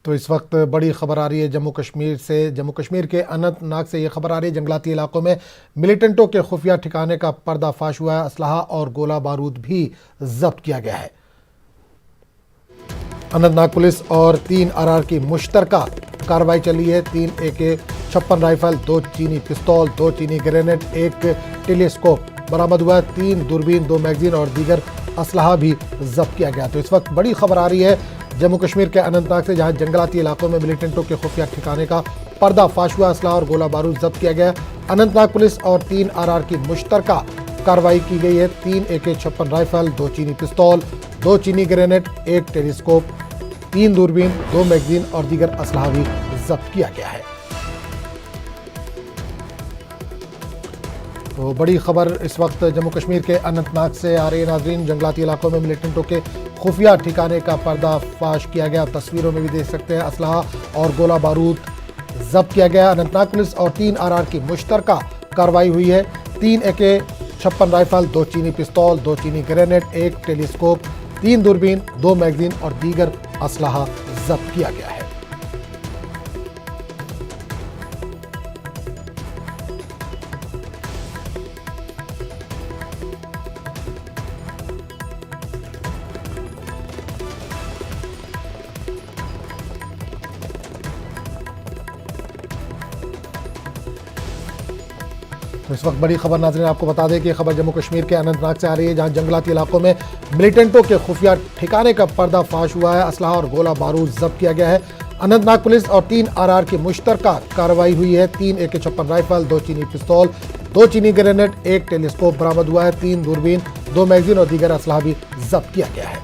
तो इस वक्त बड़ी खबर आ रही है जम्मू कश्मीर से। जम्मू कश्मीर के अनंतनाग से ये खबर आ रही है, जंगलाती इलाकों में मिलिटेंटों के खुफिया ठिकाने का पर्दाफाश हुआ है। असलहा और गोला बारूद भी जब्त किया गया है। अनंतनाग पुलिस और 3 RR की मुश्तरका कार्रवाई चली है। 3 AK-56 राइफल, 2 चीनी पिस्तौल, 2 चीनी ग्रेनेड, 1 टेलीस्कोप बरामद हुआ है। 3 दूरबीन, 2 मैगजीन और दीगर असलहा भी जब्त किया गया। तो इस वक्त बड़ी खबर आ रही है जम्मू कश्मीर के अनंतनाग से, जहां जंगलाती इलाकों में मिलिटेंटों के खुफिया ठिकाने का पर्दाफाश हुआ। असलहा और गोला बारूद जब्त किया गया। अनंतनाग पुलिस और 3 RR की मुश्तरका कार्रवाई की गई है। 3 AK-56 राइफल, 2 चीनी पिस्तौल, 2 चीनी ग्रेनेड, 1 टेलीस्कोप, 3 दूरबीन, 2 मैगजीन और दीगर असलहा भी जब्त किया गया है। तो बड़ी खबर इस वक्त जम्मू कश्मीर के अनंतनाग से आ रही है नाज़रीन। जंगलाती इलाकों में मिलिटेंटों के खुफिया ठिकाने का पर्दाफाश किया गया। तस्वीरों में भी देख सकते हैं, असलहा और गोला बारूद जब्त किया गया। अनंतनाग पुलिस और 3 RR की मुश्तरका कार्रवाई हुई है। 3 AK-56 राइफल, 2 चीनी पिस्तौल, 2 चीनी ग्रेनेड, 1 टेलीस्कोप, 3 दूरबीन, 2 मैगजीन और दीगर असलहा जब्त किया गया है। तो इस वक्त बड़ी खबर नाज़रीन आपको बता दें कि यह खबर जम्मू कश्मीर के अनंतनाग से आ रही है, जहां जंगलाती इलाकों में मिलिटेंटों के खुफिया ठिकाने का पर्दाफाश हुआ है। असलहा और गोला बारूद जब्त किया गया है। अनंतनाग पुलिस और 3 RR की मुश्तरका कार्रवाई हुई है। 3 AK-56 राइफल, 2 चीनी पिस्तौल, 2 चीनी ग्रेनेड, 1 टेलीस्कोप बरामद हुआ है। 3 दूरबीन, 2 मैगजीन और दीगर असलहा भी जब्त किया गया है।